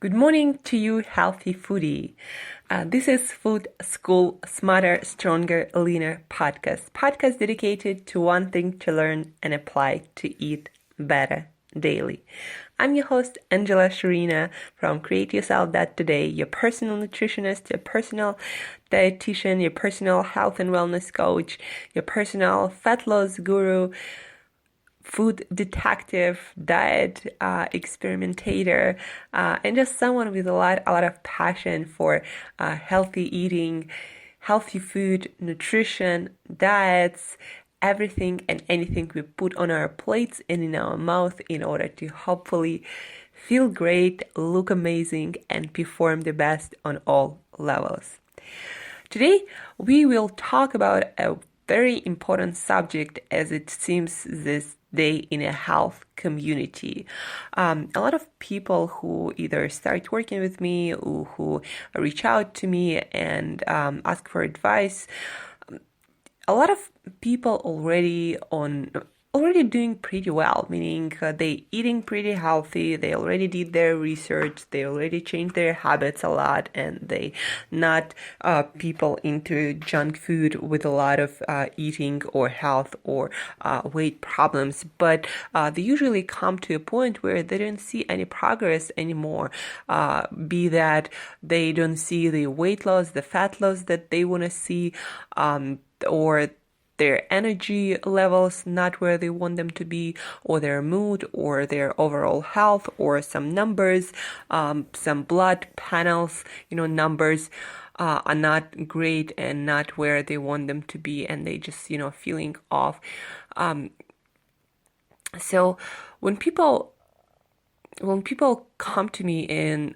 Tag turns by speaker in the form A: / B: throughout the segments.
A: Good morning to you, healthy foodie. This is Food School Smarter, Stronger, Leaner podcast dedicated to one thing to learn and apply to eat better daily. I'm your host, Angela Shurina from CreateYourself.today, your personal nutritionist, your personal dietitian, your personal health and wellness coach, your personal fat loss guru, food detective, diet experimentator, and just someone with a lot of passion for healthy eating, healthy food, nutrition, diets, everything and anything we put on our plates and in our mouth in order to hopefully feel great, look amazing, and perform the best on all levels. Today, we will talk about a very important subject as it seems this day in a health community. A lot of people who either start working with me or who reach out to me and ask for advice, a lot of people already doing pretty well, meaning they eating pretty healthy, they already did their research, they already changed their habits a lot, and they not people into junk food with a lot of eating or health or weight problems, but they usually come to a point where they don't see any progress anymore, be that they don't see the weight loss, the fat loss that they want to see, or their energy levels not where they want them to be, or their mood, or their overall health, or some numbers, some blood panels, numbers are not great and not where they want them to be, and they just, feeling off. So when people come to me and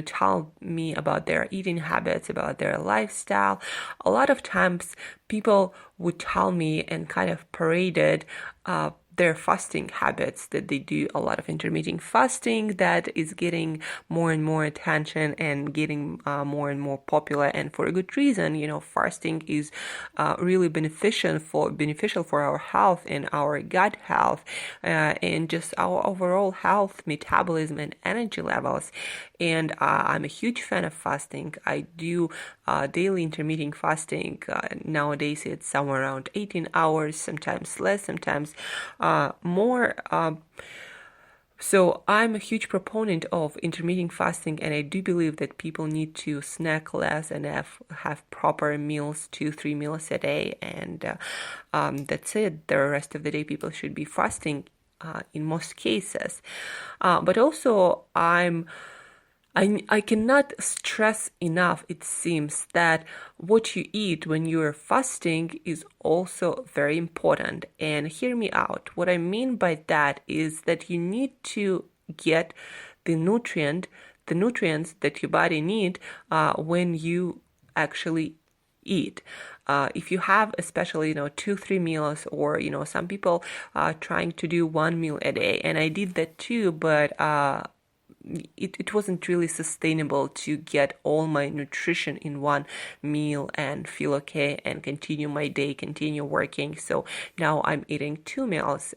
A: tell me about their eating habits, about their lifestyle, a lot of times people would tell me and kind of paraded their fasting habits, that they do a lot of intermittent fasting that is getting more and more attention and getting more and more popular, and for a good reason. Fasting is really beneficial for our health and our gut health, and just our overall health, metabolism, and energy levels. And I'm a huge fan of fasting. I do daily intermittent fasting. Nowadays it's somewhere around 18 hours, sometimes less, sometimes more. So I'm a huge proponent of intermittent fasting, and I do believe that people need to snack less and have proper meals, 2-3 meals a day, and that's it. The rest of the day people should be fasting in most cases. But also I cannot stress enough, it seems, that what you eat when you are fasting is also very important. And hear me out. What I mean by that is that you need to get the nutrients that your body need when you actually eat. If you have especially 2-3 meals, or some people trying to do 1 meal a day, and I did that too, but it wasn't really sustainable to get all my nutrition in one meal and feel okay and continue my day, continue working. So now I'm eating 2 meals.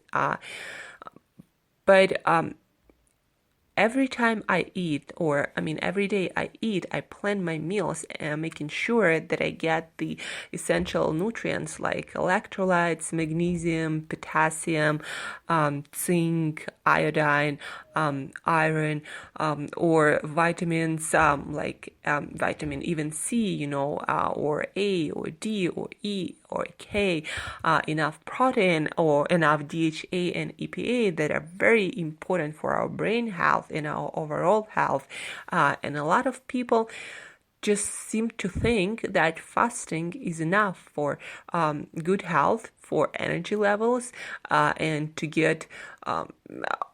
A: But every time I eat, every day I eat, I plan my meals and making sure that I get the essential nutrients like electrolytes, magnesium, potassium, zinc, iodine, iron, or vitamins like vitamin even C, or A or D or E or K, enough protein or enough DHA and EPA that are very important for our brain health and our overall health. And a lot of people just seem to think that fasting is enough for good health, for energy levels, and to get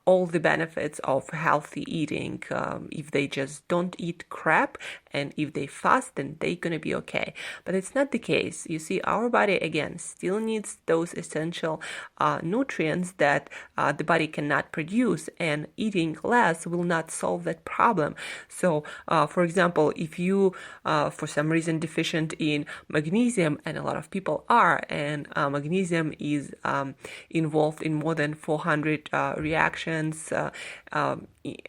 A: all the benefits of healthy eating. If they just don't eat crap and if they fast, then they're gonna be okay. But it's not the case. You see, our body again still needs those essential nutrients that the body cannot produce, and eating less will not solve that problem. So for example, if you for some reason deficient in magnesium, and a lot of people are, and magnesium magnesium is involved in more than 400 reactions.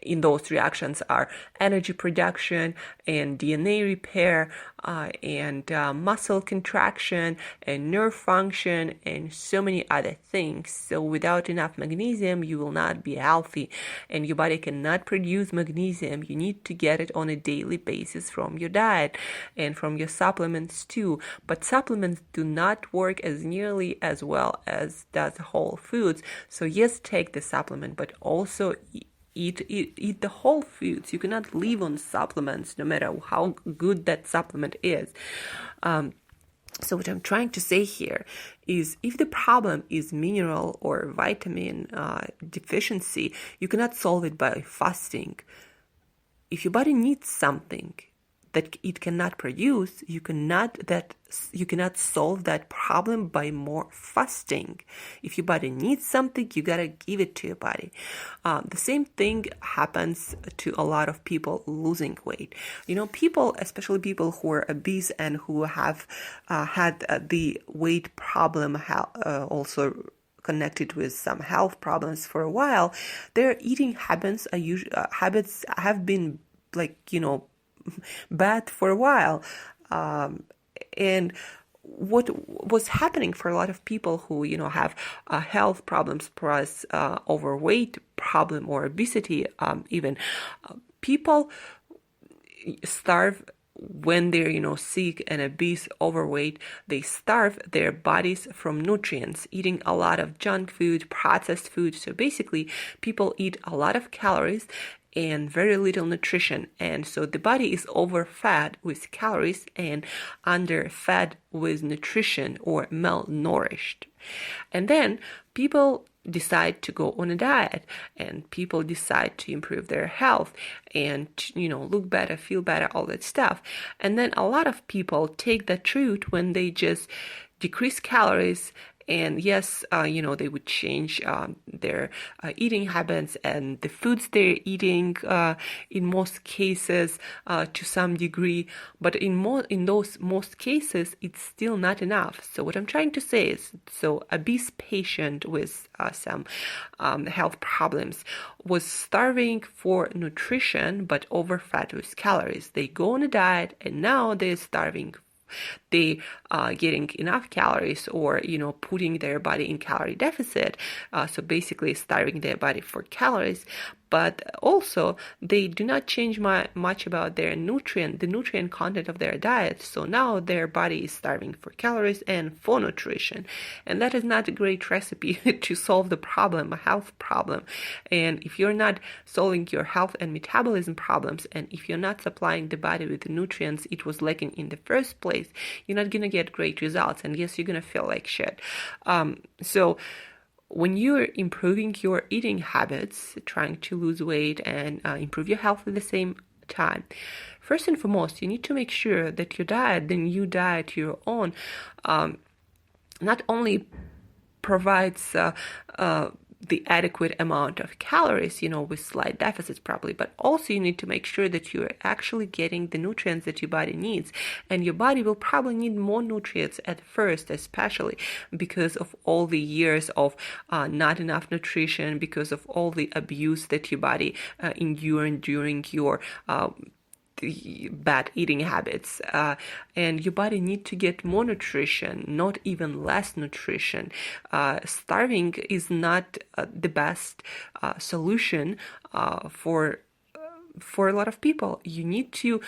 A: In those reactions are energy production and DNA repair and muscle contraction and nerve function and so many other things. So without enough magnesium, you will not be healthy, and your body cannot produce magnesium. You need to get it on a daily basis from your diet and from your supplements too. But supplements do not work as nearly as well as does whole foods. So yes, take the supplement, but also eat the whole foods. You cannot live on supplements no matter how good that supplement is. So what I'm trying to say here is, if the problem is mineral or vitamin deficiency, you cannot solve it by fasting. If your body needs something that it cannot produce, you cannot solve that problem by more fasting. If your body needs something, you gotta give it to your body. The same thing happens to a lot of people losing weight. People, especially people who are obese and who have had the weight problem, also connected with some health problems for a while, their eating habits have been bad for a while. And what was happening for a lot of people who, have health problems plus overweight problem or obesity, even people starve when they're, sick and obese, overweight. They starve their bodies from nutrients, eating a lot of junk food, processed food. So basically, people eat a lot of calories and very little nutrition, and so the body is overfed with calories and underfed with nutrition, or malnourished. And then people decide to go on a diet, and people decide to improve their health and look better, feel better, all that stuff. And then a lot of people take that route when they just decrease calories. And yes, they would change their eating habits and the foods they're eating in most cases to some degree. But in those most cases, it's still not enough. So what I'm trying to say is, obese patient with some health problems was starving for nutrition but overfed with calories. They go on a diet and now they're starving. They are getting enough calories, or putting their body in calorie deficit, so basically starving their body for calories. But also they do not change much about the nutrient content of their diet. So now their body is starving for calories and for nutrition, and that is not a great recipe to solve the problem, a health problem. And if you're not solving your health and metabolism problems, and if you're not supplying the body with the nutrients it was lacking in the first place, you're not gonna get great results, and yes, you're gonna feel like shit. So when you're improving your eating habits, trying to lose weight and improve your health at the same time, first and foremost, you need to make sure that your diet, the new diet you're on, not only provides the adequate amount of calories, with slight deficits probably, but also you need to make sure that you're actually getting the nutrients that your body needs. And your body will probably need more nutrients at first, especially because of all the years of not enough nutrition, because of all the abuse that your body endured during your the bad eating habits, and your body need to get more nutrition, not even less nutrition. Starving is not the best solution for a lot of people. You need to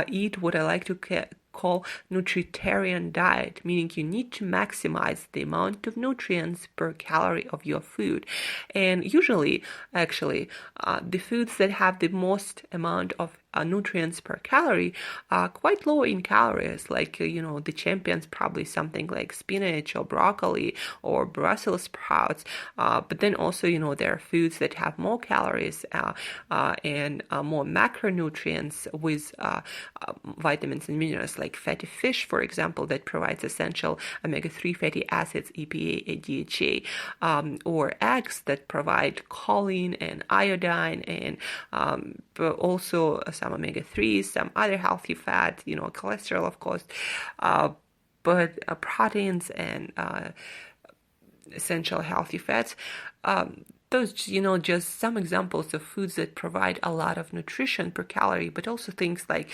A: eat what I like to call Nutritarian diet, meaning you need to maximize the amount of nutrients per calorie of your food. And usually, actually, the foods that have the most amount of nutrients per calorie are quite low in calories, like the champions, probably something like spinach or broccoli or Brussels sprouts, but then also there are foods that have more calories and more macronutrients with vitamins and minerals, like fatty fish, for example, that provides essential omega-3 fatty acids, EPA and DHA, or eggs that provide choline and iodine, and but also some omega-3s, some other healthy fats, cholesterol, of course, but proteins and essential healthy fats. Those, just some examples of foods that provide a lot of nutrition per calorie, but also things like,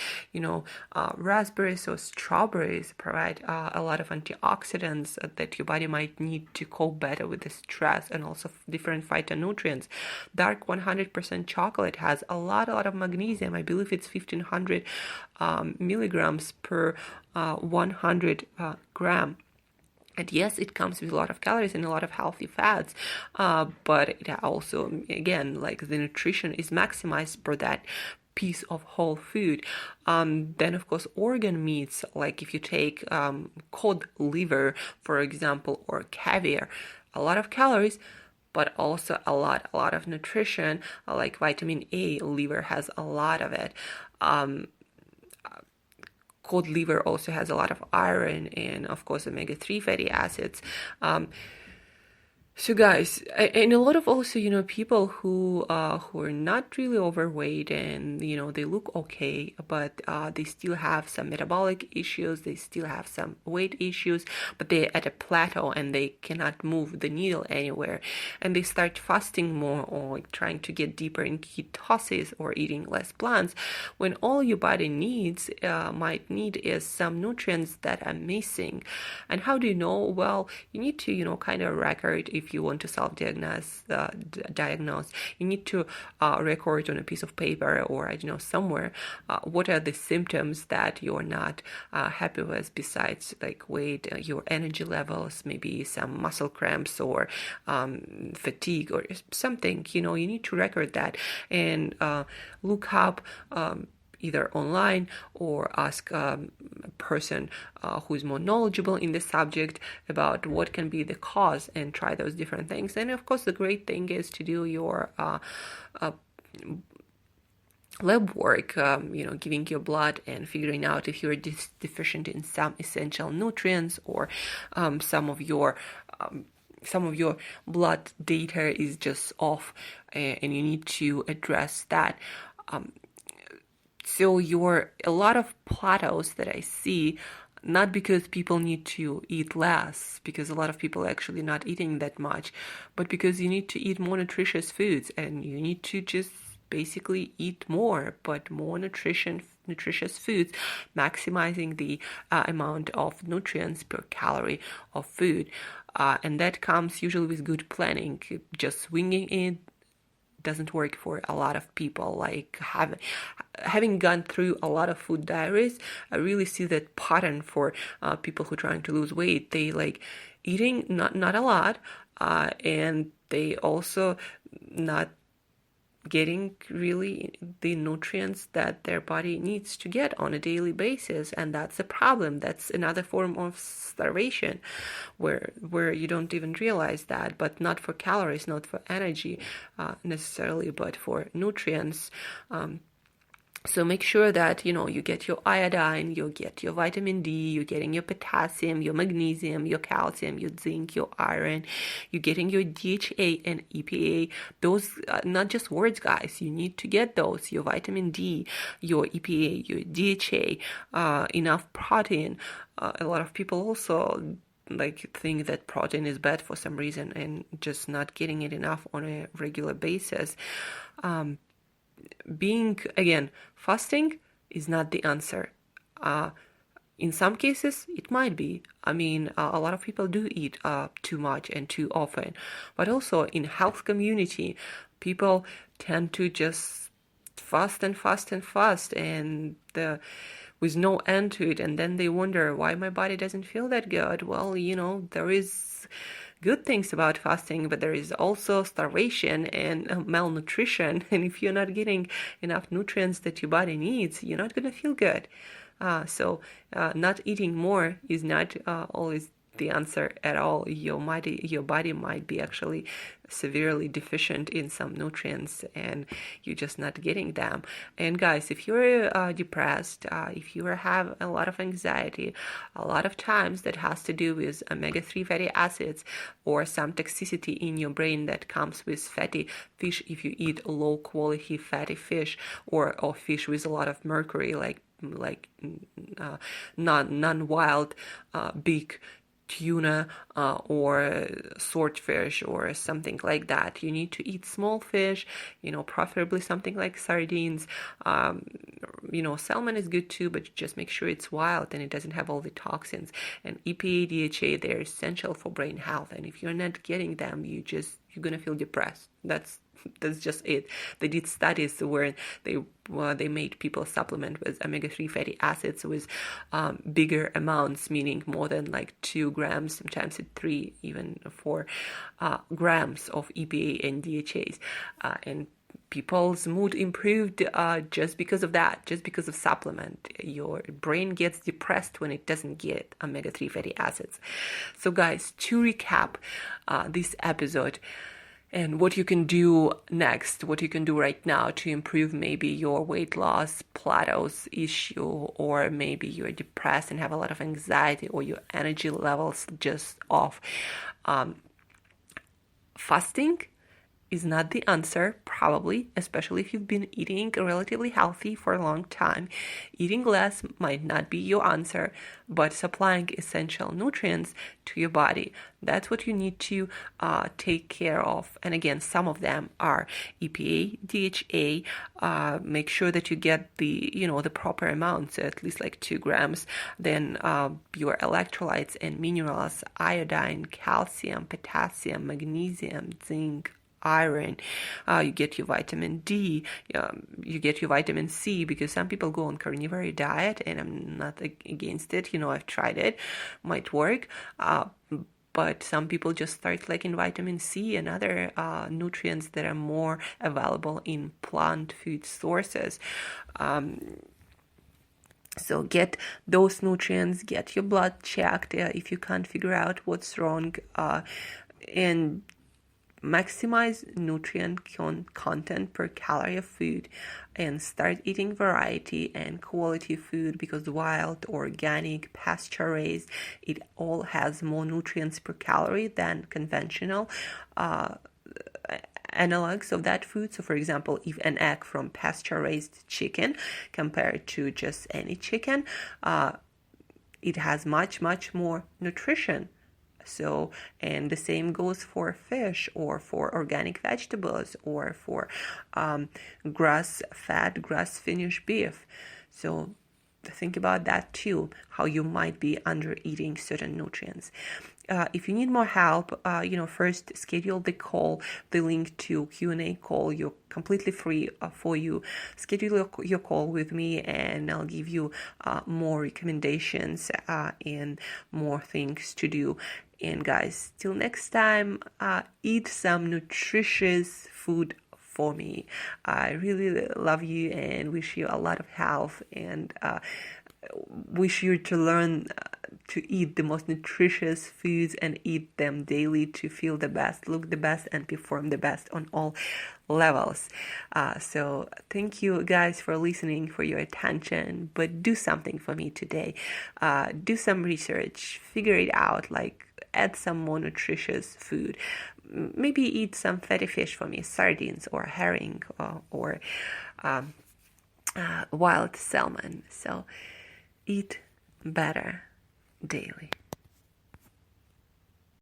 A: raspberries or strawberries provide a lot of antioxidants that your body might need to cope better with the stress, and also different phytonutrients. Dark 100% chocolate has a lot of magnesium. I believe it's 1500 milligrams per 100 gram. And yes, it comes with a lot of calories and a lot of healthy fats, but it also, again, like the nutrition is maximized per that piece of whole food. Then, of course, organ meats, like if you take cod liver, for example, or caviar, a lot of calories, but also a lot of nutrition, like vitamin A. Liver has a lot of it. Cod liver also has a lot of iron and, of course, omega-3 fatty acids. So guys, and a lot of also, people who are not really overweight, and, they look okay, but they still have some metabolic issues, they still have some weight issues, but they're at a plateau and they cannot move the needle anywhere. And they start fasting more, or like trying to get deeper in ketosis, or eating less plants, when all your body might need is some nutrients that are missing. And how do you know? Well, you need to, kind of record. If you want to self-diagnose, you need to record on a piece of paper, or somewhere, what are the symptoms that you're not happy with, besides like weight, your energy levels, maybe some muscle cramps, or fatigue, or something. You need to record that, and look up either online, or ask a person who is more knowledgeable in the subject about what can be the cause, and try those different things. And of course, the great thing is to do your lab work, giving your blood and figuring out if you're deficient in some essential nutrients, or some of your blood data is just off, and you need to address that. So a lot of plateaus that I see, not because people need to eat less, because a lot of people are actually not eating that much, but because you need to eat more nutritious foods, and you need to just basically eat more, but more nutritious foods, maximizing the amount of nutrients per calorie of food. And that comes usually with good planning. Just swinging it doesn't work for a lot of people. Like having gone through a lot of food diaries, I really see that pattern for people who are trying to lose weight. They like eating not a lot, and they also not getting really the nutrients that their body needs to get on a daily basis. And that's a problem. That's another form of starvation, where you don't even realize that, but not for calories, not for energy necessarily, but for nutrients. So make sure that, you get your iodine, you get your vitamin D, you're getting your potassium, your magnesium, your calcium, your zinc, your iron, you're getting your DHA and EPA. Those are not just words, guys. You need to get those, your vitamin D, your EPA, your DHA, enough protein. A lot of people also think that protein is bad for some reason, and just not getting it enough on a regular basis. Fasting is not the answer. In some cases, it might be. I mean, a lot of people do eat too much and too often. But also in health community, people tend to just fast and fast and fast, and with no end to it. And then they wonder why my body doesn't feel that good. Well, there is good things about fasting, but there is also starvation and malnutrition. And if you're not getting enough nutrients that your body needs, you're not going to feel good. So not eating more is not always the answer at all. Your body might be actually severely deficient in some nutrients, and you're just not getting them. And guys, if you're depressed, if you have a lot of anxiety, a lot of times that has to do with omega-3 fatty acids, or some toxicity in your brain that comes with fatty fish. If you eat low quality fatty fish, or fish with a lot of mercury, like non-wild big tuna or swordfish or something like that. You need to eat small fish, preferably something like sardines. Salmon is good too, but just make sure it's wild and it doesn't have all the toxins. And EPA, DHA, they're essential for brain health. And if you're not getting them, you're gonna feel depressed. That's just it. They did studies where they made people supplement with omega-3 fatty acids with bigger amounts, meaning more than like 2 grams, sometimes 3, even 4 grams of EPA and DHAs, and people's mood improved just because of that, just because of supplement. Your brain gets depressed when it doesn't get omega-3 fatty acids. So guys, to recap this episode, and what you can do next, what you can do right now to improve maybe your weight loss plateaus issue, or maybe you're depressed and have a lot of anxiety, or your energy levels just off. Fasting is not the answer, probably, especially if you've been eating relatively healthy for a long time. Eating less might not be your answer, but supplying essential nutrients to your body, that's what you need to take care of. And again, some of them are EPA, DHA. Make sure that you get the proper amounts, at least like 2 grams. Then your electrolytes and minerals, iodine, calcium, potassium, magnesium, zinc, iron. You get your vitamin D, you get your vitamin C, because some people go on carnivore diet, and I'm not against it. I've tried it, might work. But some people just start liking vitamin C and other nutrients that are more available in plant food sources. So get those nutrients, get your blood checked if you can't figure out what's wrong, and maximize nutrient content per calorie of food, and start eating variety and quality food, because wild, organic, pasture raised, it all has more nutrients per calorie than conventional analogs of that food. So for example, if an egg from pasture raised chicken compared to just any chicken, it has much more nutrition. So, and the same goes for fish, or for organic vegetables, or for grass-fed, grass-finished beef. So think about that too, how you might be under eating certain nutrients. If you need more help, first schedule the link to Q&A call. You're completely free for you. Schedule your call with me, and I'll give you more recommendations and more things to do. And guys, till next time, eat some nutritious food for me. I really love you and wish you a lot of health, and wish you to learn to eat the most nutritious foods and eat them daily to feel the best, look the best, and perform the best on all levels. So thank you guys for listening, for your attention, but do something for me today. Do some research, figure it out, like add some more nutritious food. Maybe eat some fatty fish for me, sardines or herring or wild salmon. So eat better daily.